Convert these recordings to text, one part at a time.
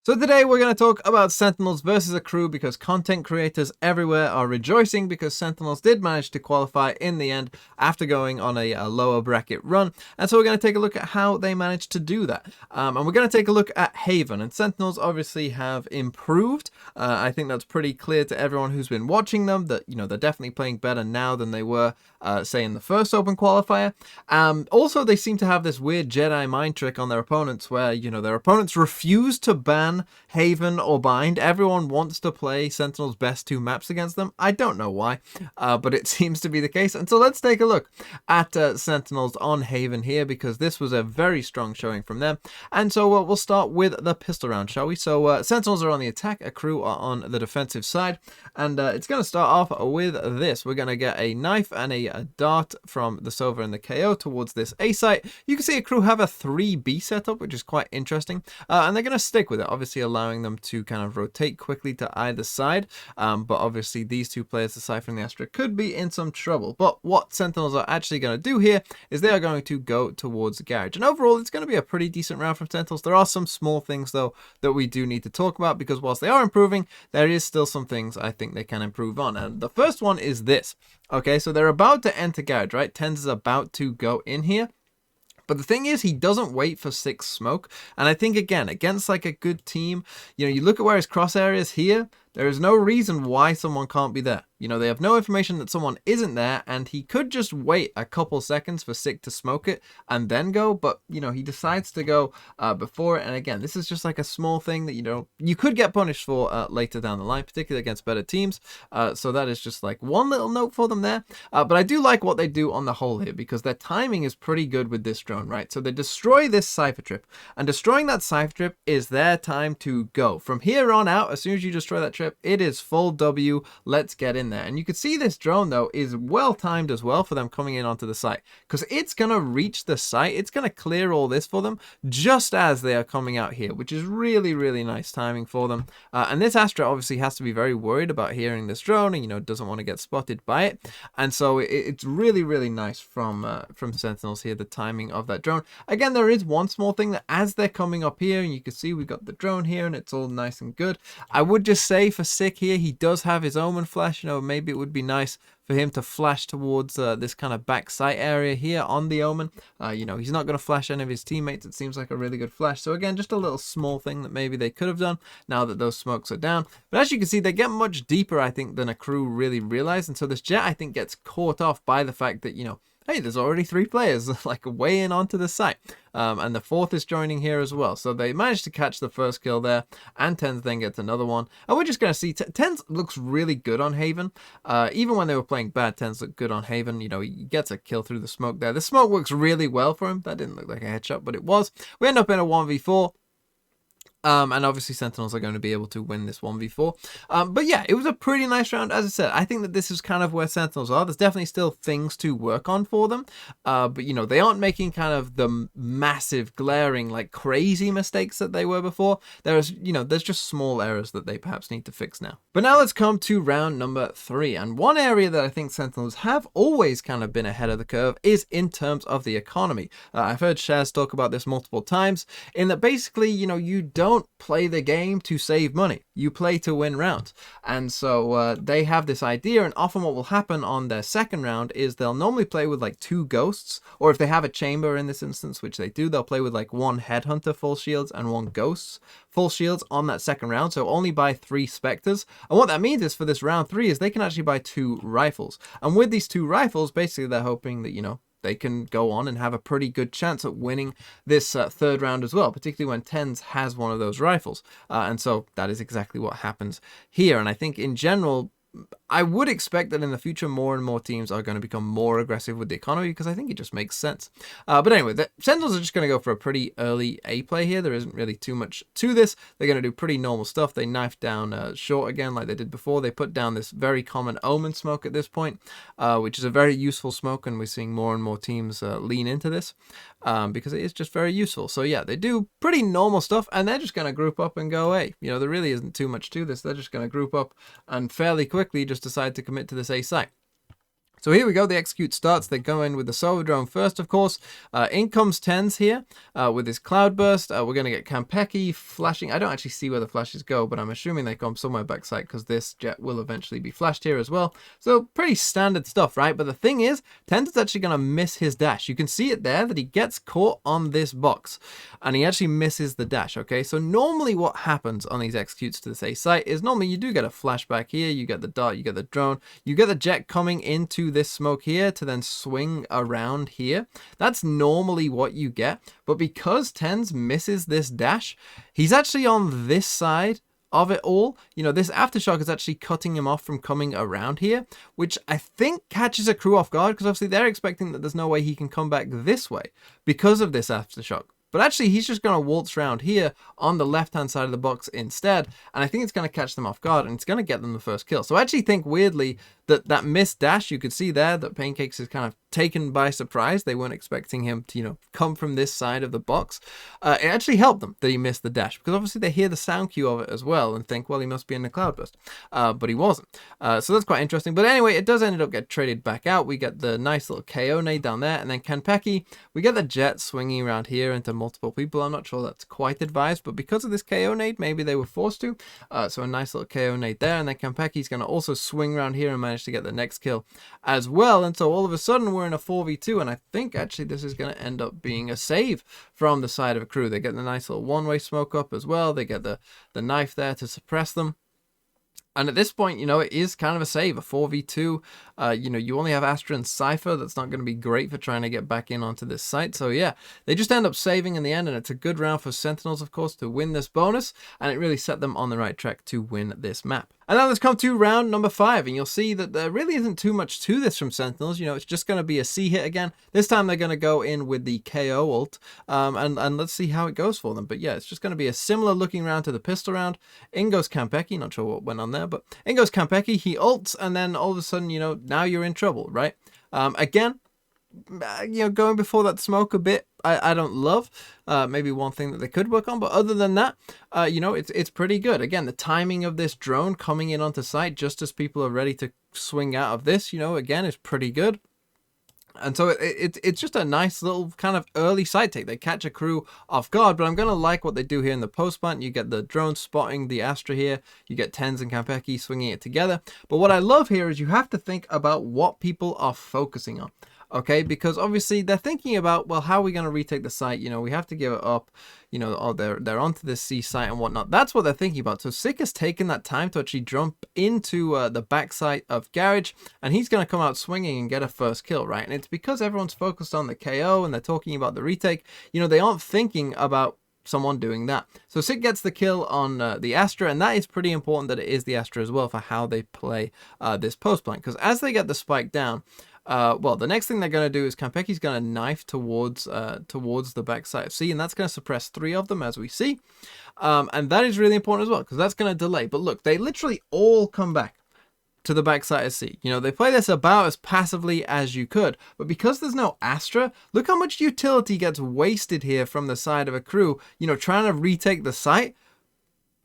So today we're going to talk about Sentinels versus Akrew because content creators everywhere are rejoicing because Sentinels did manage to qualify in the end after going on a lower bracket run. And so we're going to take a look at how they managed to do that. And we're going to take a look at Haven. And Sentinels obviously have improved. I think that's pretty clear to everyone who's been watching them that, they're definitely playing better now than they were, say, in the first Open qualifier. Also, they seem to have this weird Jedi mind trick on their opponents where, their opponents refuse to ban Haven or Bind. Everyone wants to play Sentinel's best two maps against them. I don't know why, but it seems to be the case. And so let's take a look at Sentinels on Haven here, because this was a very strong showing from them. And so we'll start with the pistol round, shall we? So Sentinels are on the attack, Akrew are on the defensive side, and it's going to start off with this. We're going to get a knife and a dart from the Sova and the KO towards this A site. You can see Akrew have a 3B setup, which is quite interesting, and they're going to stick with it, obviously allowing them to kind of rotate quickly to either side. But obviously these two players, the Cypher and the Astra, could be in some trouble. But what Sentinels are actually going to do here is they are going to go towards the garage. And overall, it's going to be a pretty decent round from Sentinels. There are some small things, though, that we do need to talk about, because whilst they are improving, there is still some things I think they can improve on. And the first one is this. Okay, so they're about to enter garage, right? Tens is about to go in here. But the thing is, he doesn't wait for 6 smoke. And I think, again, against like a good team, you look at where his cross area is here. There is no reason why someone can't be there. They have no information that someone isn't there, and he could just wait a couple seconds for Sick to smoke it and then go, but, he decides to go before it. And again, this is just like a small thing that, you could get punished for later down the line, particularly against better teams. So that is just like one little note for them there. But I do like what they do on the whole here, because their timing is pretty good with this drone, right? So they destroy this Cypher trip, and destroying that Cypher trip is their time to go. From here on out, as soon as you destroy that trip, it is full W. Let's get in there. And you can see this drone, though, is well timed as well for them coming in onto the site, because it's going to reach the site. It's going to clear all this for them just as they are coming out here, which is really, really nice timing for them. And this Astra obviously has to be very worried about hearing this drone and, doesn't want to get spotted by it. And so it's really, really nice from Sentinels here, the timing of that drone. Again, there is one small thing that as they're coming up here, and you can see we've got the drone here and it's all nice and good. I would just say for Sick here, he does have his Omen flash. Maybe it would be nice for him to flash towards this kind of back sight area here on the Omen. He's not going to flash any of his teammates. It seems like a really good flash. So again, just a little small thing that maybe they could have done now that those smokes are down. But as you can see, they get much deeper, I think, than Akrew really realized. And so this Jet, I think, gets caught off by the fact that, hey, there's already 3 players like way in onto the site. And the 4th is joining here as well. So they managed to catch the first kill there, and Tens then gets another one. And we're just going to see Tens looks really good on Haven. Even when they were playing bad, Tens looked good on Haven. He gets a kill through the smoke there. The smoke works really well for him. That didn't look like a headshot, but it was. We end up in a 1v4. And obviously Sentinels are going to be able to win this 1v4. But yeah, it was a pretty nice round. As I said, I think that this is kind of where Sentinels are. There's definitely still things to work on for them. But, they aren't making kind of the massive, glaring, like crazy mistakes that they were before. There's just small errors that they perhaps need to fix now. But now let's come to round number 3. And one area that I think Sentinels have always kind of been ahead of the curve is in terms of the economy. I've heard Shaz talk about this multiple times, in that basically, you don't play the game to save money. You play to win rounds. And so they have this idea, and often what will happen on their second round is they'll normally play with like 2 ghosts, or if they have a chamber in this instance, which they do, they'll play with like 1 headhunter full shields and 1 ghosts full shields on that second round. So only buy 3 specters. And what that means is for this round 3 is they can actually buy 2 rifles. And with these 2 rifles, basically they're hoping that, they can go on and have a pretty good chance at winning this third round as well, particularly when Tens has one of those rifles. And so that is exactly what happens here. And I think in general, I would expect that in the future, more and more teams are going to become more aggressive with the economy, because I think it just makes sense. But anyway, the Sentinels are just going to go for a pretty early A play here. There isn't really too much to this. They're going to do pretty normal stuff. They knife down short again like they did before. They put down this very common Omen smoke at this point, which is a very useful smoke, and we're seeing more and more teams lean into this because it is just very useful. So yeah, they do pretty normal stuff, and they're just going to group up and go A. There really isn't too much to this. They're just going to group up and fairly quickly just decide to commit to this A site. So here we go, the execute starts, they go in with the Sova drone first, of course. In comes Tens here with his cloudburst. We're going to get Kampeki flashing. I don't actually see where the flashes go, but I'm assuming they come somewhere backside because this jet will eventually be flashed here as well. So pretty standard stuff, right? But the thing is, Tens is actually going to miss his dash. You can see it there that he gets caught on this box and he actually misses the dash, okay? So normally what happens on these executes to this A site is normally you do get a flashback here, you get the dart, you get the drone, you get the jet coming into this smoke here to then swing around here. That's normally what you get, but because Tens misses this dash, he's actually on this side of it all. You know, this aftershock is actually cutting him off from coming around here, which I think catches Akrew off guard because obviously they're expecting that there's no way he can come back this way because of this aftershock. But actually, he's just going to waltz around here on the left-hand side of the box instead. And I think it's going to catch them off guard and it's going to get them the first kill. So I actually think, weirdly, that missed dash, you could see there that Pancakes is kind of taken by surprise. They weren't expecting him to, you know, come from this side of the box. It actually helped them that he missed the dash because obviously they hear the sound cue of it as well and think, well, he must be in the cloudburst. But he wasn't. So that's quite interesting. But anyway, it does end up get traded back out. We get the nice little KO nade down there. And then Kanpeki, we get the jet swinging around here into multiple people. I'm not sure that's quite advised, but because of this KO nade, maybe they were forced to. So a nice little KO nade there. And then Kanpeki's going to also swing around here and manage to get the next kill as well. And so all of a sudden we're in a 4v2, and I think actually this is going to end up being a save from the side of Akrew. They get the nice little one-way smoke up as well. They get the knife there to suppress them. And at this point, you know, it is kind of a save, a 4v2. You know, you only have Astra and Cypher. That's not going to be great for trying to get back in onto this site. So yeah, they just end up saving in the end, and it's a good round for Sentinels, of course, to win this bonus, and it really set them on the right track to win this map. And now let's come to round number 5, and you'll see that there really isn't too much to this from Sentinels. You know, it's just going to be a C hit again. This time they're going to go in with the KO ult, and let's see how it goes for them. But yeah, it's just going to be a similar looking round to the pistol round. In goes Kampeki, not sure what went on there, but in goes Kampeki, he ults, and then all of a sudden, you know, now you're in trouble, right? Again, you know, going before that smoke a bit, I don't love. Maybe one thing that they could work on, but other than that, you know, it's pretty good. Again, the timing of this drone coming in onto site just as people are ready to swing out of this, you know, again, is pretty good. And so it's just a nice little kind of early side take. They catch Akrew off guard, but I'm going to like what they do here in the post plant. You get the drone spotting the Astra here. You get Tens and Kampeki swinging it together. But what I love here is you have to think about what people are focusing on. Okay, because obviously they're thinking about, well, how are we going to retake the site? You know, we have to give it up. You know, oh, they're onto this C site and whatnot. That's what they're thinking about. So Sick has taken that time to actually jump into the backside of Garage, and he's going to come out swinging and get a first kill, right? And it's because everyone's focused on the KO and they're talking about the retake. You know, they aren't thinking about someone doing that. So Sick gets the kill on the Astra, and that is pretty important that it is the Astra as well for how they play this post plant. Because as they get the spike down, well, the next thing they're going to do is Kampeki's going to knife towards the backside of C, and that's going to suppress 3 of them, as we see. And that is really important as well, because that's going to delay. But look, they literally all come back to the backside of C. You know, they play this about as passively as you could, but because there's no Astra, look how much utility gets wasted here from the side of Akrew, you know, trying to retake the site.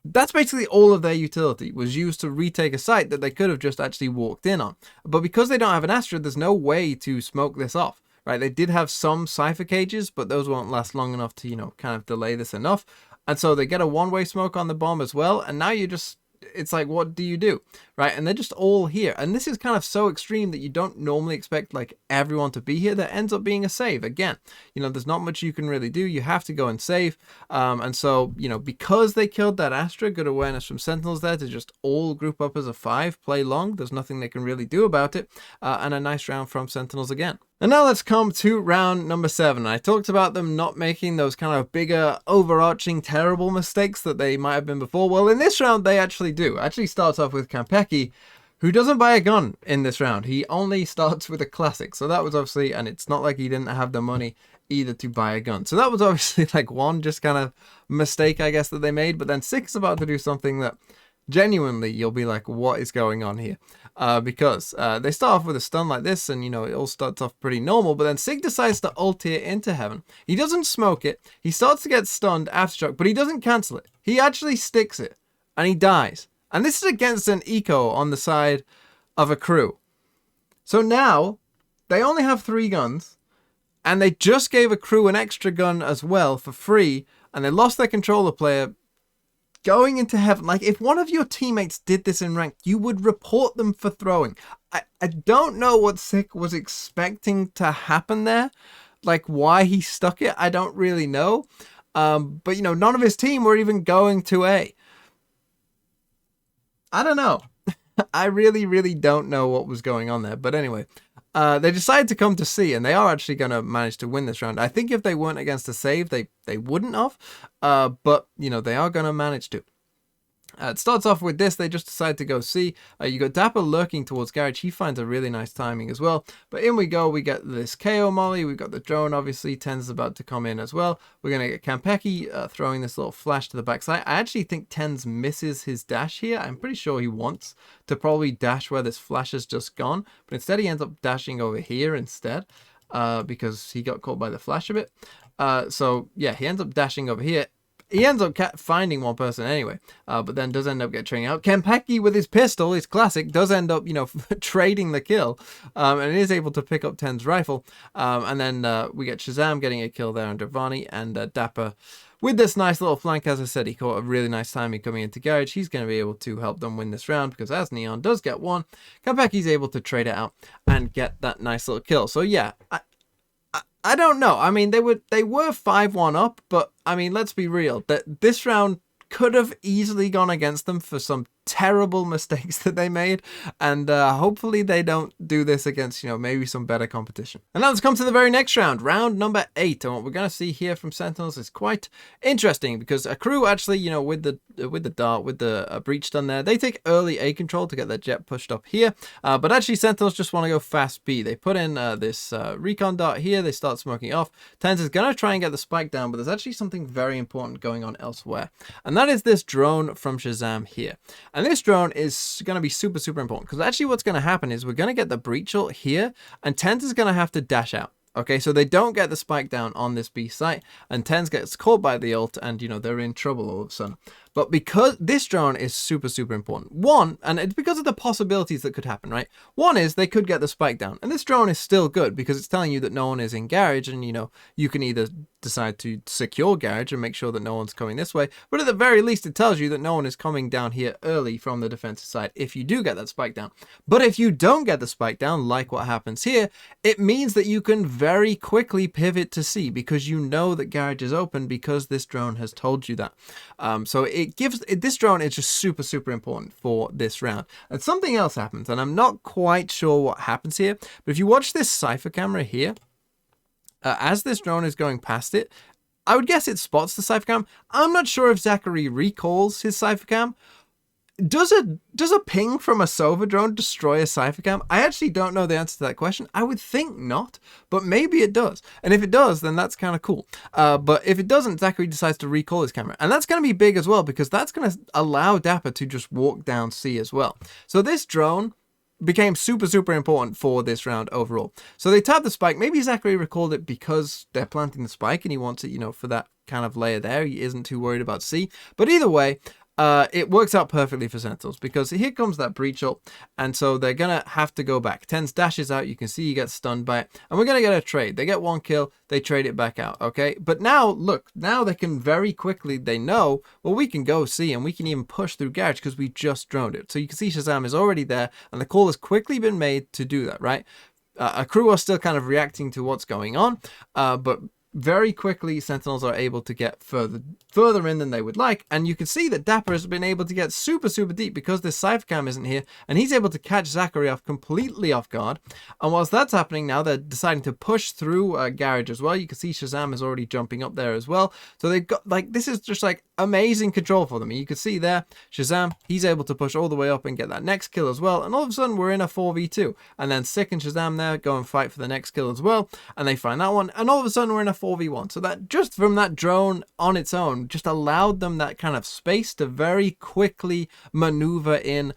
That's basically all of their utility was used to retake a site that they could have just actually walked in on. But because they don't have an Astra, there's no way to smoke this off, right? They did have some Cypher cages, but those won't last long enough to, you know, kind of delay this enough. And so they get a one-way smoke on the bomb as well. And now you just, it's like, what do you do, right? And they're just all here. And this is kind of so extreme that you don't normally expect like everyone to be here. That ends up being a save. Again, you know, there's not much you can really do. You have to go and save. And so, you know, because they killed that Astra, good awareness from Sentinels there to just all group up as a 5, play long. There's nothing they can really do about it. And a nice round from Sentinels again. And now let's come to round number 7. I talked about them not making those kind of bigger, overarching, terrible mistakes that they might have been before. Well, in this round, they actually do. Actually starts off with Kampeki, who doesn't buy a gun in this round. He only starts with a classic. So that was obviously, and it's not like he didn't have the money either to buy a gun. So that was obviously like one just kind of mistake, I guess, that they made. But then Six about to do something that genuinely you'll be like, what is going on here? Because they start off with a stun like this, and you know, it all starts off pretty normal, but then Sig decides to ult here into heaven. He doesn't smoke it, he starts to get stunned aftershock, but he doesn't cancel it. He actually sticks it, and he dies. And this is against an eco on the side of Akrew. So now they only have 3 guns, and they just gave Akrew an extra gun as well for free, and they lost their controller player going into heaven. Like, if one of your teammates did this in ranked, you would report them for throwing. I don't know what Sick was expecting to happen there. Like, why he stuck it, I don't really know. But, you know, none of his team were even going to A. I don't know. I really, really don't know what was going on there. But anyway, they decided to come to C, and they are actually going to manage to win this round. I think if they weren't against a save, they wouldn't have. But, you know, they are going to manage to. It starts off with this. They just decide to go C. You got Dapper lurking towards Garage. He finds a really nice timing as well. But in we go. We get this KO molly. We've got the drone, obviously. Ten's about to come in as well. We're going to get Kampeki throwing this little flash to the backside. I actually think Tens misses his dash here. I'm pretty sure he wants to probably dash where this flash has just gone. But instead he ends up dashing over here instead. Because he got caught by the flash a bit. So yeah, he ends up dashing over here. He ends up finding one person anyway, but then does end up getting trading out. Kampeki with his pistol, his classic, does end up, you know, trading the kill, and is able to pick up Ten's rifle. And then we get Shazam getting a kill there on Dravani, and Dapper with this nice little flank. As I said, he caught a really nice timing coming into Garage. He's going to be able to help them win this round, because as Neon does get one, Kampeki's able to trade it out and get that nice little kill. So yeah, I don't know. I mean, they were 5-1 up, but I mean, let's be real. That this round could have easily gone against them for some terrible mistakes that they made, and hopefully they don't do this against, you know, maybe some better competition. And now let's come to the very next round, round number 8, and what we're going to see here from Sentinels is quite interesting, because Akrew actually, you know, with the dart, with the breach done there, they take early A control to get their jet pushed up here, but actually Sentinels just want to go fast B. They put in this recon dart here. They start smoking off. Tens is going to try and get the spike down, but there's actually something very important going on elsewhere, and that is this drone from Shazam here. And this drone is going to be super, super important, because actually what's going to happen is we're going to get the breach ult here, and Tens is going to have to dash out. Okay, so they don't get the spike down on this B site, and Tens gets caught by the ult, and, you know, they're in trouble all of a sudden. But because this drone is super, super important. One, and it's because of the possibilities that could happen, right? One is they could get the spike down, and this drone is still good because it's telling you that no one is in Garage, and, you know, you can either decide to secure Garage and make sure that no one's coming this way, but at the very least it tells you that no one is coming down here early from the defensive side if you do get that spike down. But if you don't get the spike down, like what happens here, it means that you can very quickly pivot to C, because you know that Garage is open because this drone has told you that. So this drone is just super, super important for this round. And something else happens, and I'm not quite sure what happens here, but if you watch this Cypher camera here, as this drone is going past it, I would guess it spots the Cypher cam. I'm not sure if Zachary recalls his Cypher cam. Does a ping from a Sova drone destroy a Cypher cam? I actually don't know the answer to that question. I would think not, but maybe it does. And if it does, then that's kind of cool. But if it doesn't, Zachary decides to recall his camera. And that's going to be big as well, because that's going to allow Dapper to just walk down C as well. So this drone became super, super important for this round overall. So they tapped the spike. Maybe Zachary recalled it because they're planting the spike and he wants it, you know, for that kind of layer there. He isn't too worried about C. But either way, it works out perfectly for Sentinels, because here comes that breach ult, and so they're gonna have to go back. Tens dashes out, you can see he gets stunned by it, and we're gonna get a trade. They get one kill, they trade it back out, okay? But now, look, now they can very quickly, they know, well, we can go C, and we can even push through Garage because we just droned it. So you can see Shazam is already there, and the call has quickly been made to do that, right? Akrew are still kind of reacting to what's going on, but very quickly Sentinels are able to get further in than they would like, and you can see that Dapper has been able to get super, super deep because this Cypher cam isn't here, and he's able to catch Zachary off completely off guard. And whilst that's happening now, they're deciding to push through Garage as well. You can see Shazam is already jumping up there as well, so they've got, like, this is just like amazing control for them. You can see there Shazam, he's able to push all the way up and get that next kill as well, and all of a sudden we're in a 4v2, and then Sick and Shazam there go and fight for the next kill as well, and they find that one, and all of a sudden we're in a 4v1. So that just from that drone on its own just allowed them that kind of space to very quickly maneuver in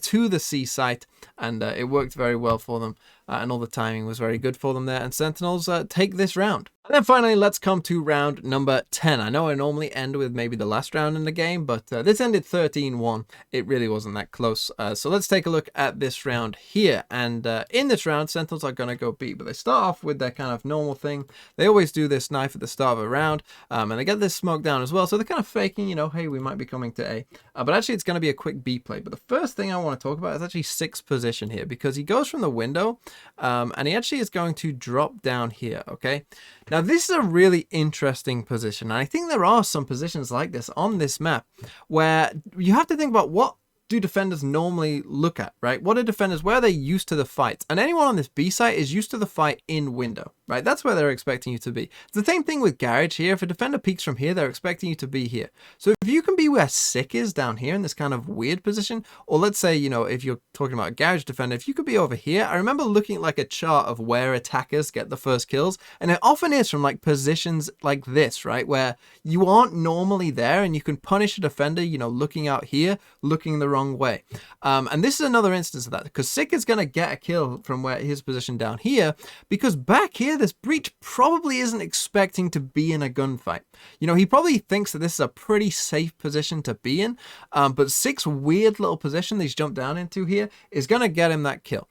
to the C site, and it worked very well for them, and all the timing was very good for them there, and Sentinels take this round. And then finally, let's come to round number 10. I know I normally end with maybe the last round in the game, but this ended 13-1. It really wasn't that close. So let's take a look at this round here. And in this round, Sentinels are going to go B, but they start off with their kind of normal thing. They always do this knife at the start of a round, and they get this smoke down as well. So they're kind of faking, you know, hey, we might be coming to A. But actually, it's going to be a quick B play. But the first thing I want to talk about is actually 6th position here, because he goes from the window, and he actually is going to drop down here, okay? Now, this is a really interesting position. And I think there are some positions like this on this map where you have to think about what do defenders normally look at, right? What are defenders, where are they used to the fights? And anyone on this B site is used to the fight in window, right? That's where they're expecting you to be. It's the same thing with garage here. If a defender peeks from here, they're expecting you to be here. So if you can be where Sick is down here in this kind of weird position, or let's say, you know, if you're talking about a garage defender, if you could be over here, I remember looking at like a chart of where attackers get the first kills, and it often is from like positions like this, right? Where you aren't normally there and you can punish a defender, you know, looking out here, looking the wrong way. And this is another instance of that, because Sick is going to get a kill from where his position down here, because back here, this breach probably isn't expecting to be in a gunfight. You know, he probably thinks that this is a pretty safe position to be in, but Sick's weird little position that he's jumped down into here is going to get him that kill.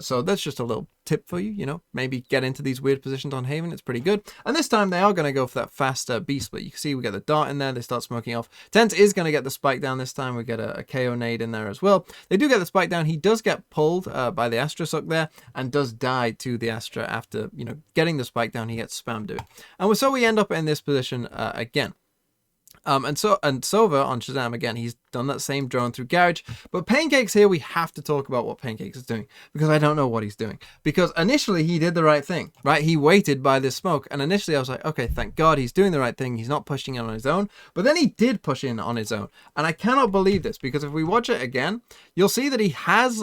So that's just a little tip for you, you know, maybe get into these weird positions on Haven. It's pretty good. And this time they are going to go for that faster B split. You can see we get the dart in there. They start smoking off. Tense is going to get the spike down this time. We get a KO nade in there as well. They do get the spike down. He does get pulled by the Astra suck there and does die to the Astra after, you know, getting the spike down. He gets spammed to it. And so we end up in this position again. And Sova on Shazam, again, he's done that same drone through Garage. But Pancake's here, we have to talk about what Pancakes is doing, because I don't know what he's doing. Because initially he did the right thing, right? He waited by this smoke. And initially I was like, okay, thank God he's doing the right thing. He's not pushing in on his own. But then he did push in on his own. And I cannot believe this, because if we watch it again, you'll see that he has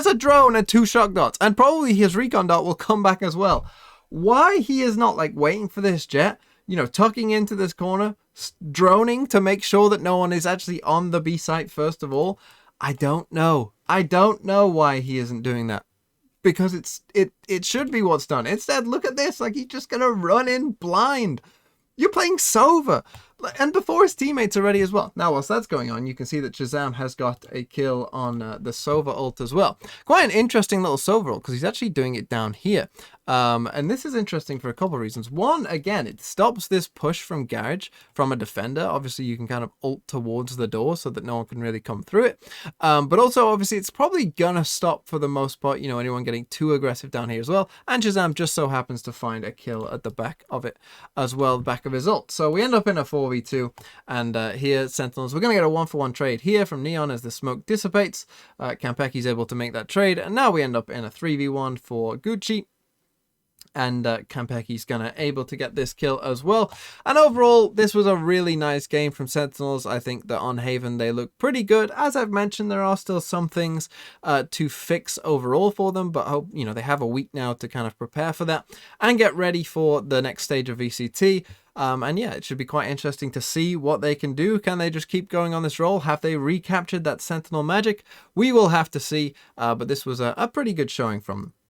a drone and 2 shock dots. And probably his recon dot will come back as well. Why he is not like waiting for this jet, you know, tucking into this corner, droning to make sure that no one is actually on the B site first of all, I don't know. I don't know why he isn't doing that, because it should be what's done. Instead, look at this, like he's just gonna run in blind. You're playing Sova, and before his teammates are ready as well. Now, whilst that's going on, you can see that Shazam has got a kill on the Sova ult as well. Quite an interesting little Sova ult, because he's actually doing it down here. And this is interesting for a couple of reasons. One, again, it stops this push from Garage from a defender. Obviously, you can kind of ult towards the door so that no one can really come through it. But also, obviously, it's probably gonna stop for the most part, you know, anyone getting too aggressive down here as well. And Shazam just so happens to find a kill at the back of it as well, the back of his ult. So we end up in a 4v2, and here, Sentinels, we're gonna get a 1-for-1 trade here from Neon as the smoke dissipates. Kampeki's able to make that trade, and now we end up in a 3v1 for Gucci. And Kampeki's gonna able to get this kill as well. And overall, this was a really nice game from Sentinels. I think that on Haven, they look pretty good. As I've mentioned, there are still some things to fix overall for them, but hope, you know, they have a week now to kind of prepare for that and get ready for the next stage of VCT. And yeah, it should be quite interesting to see what they can do. Can they just keep going on this roll? Have they recaptured that Sentinel magic? We will have to see, but this was a pretty good showing from them.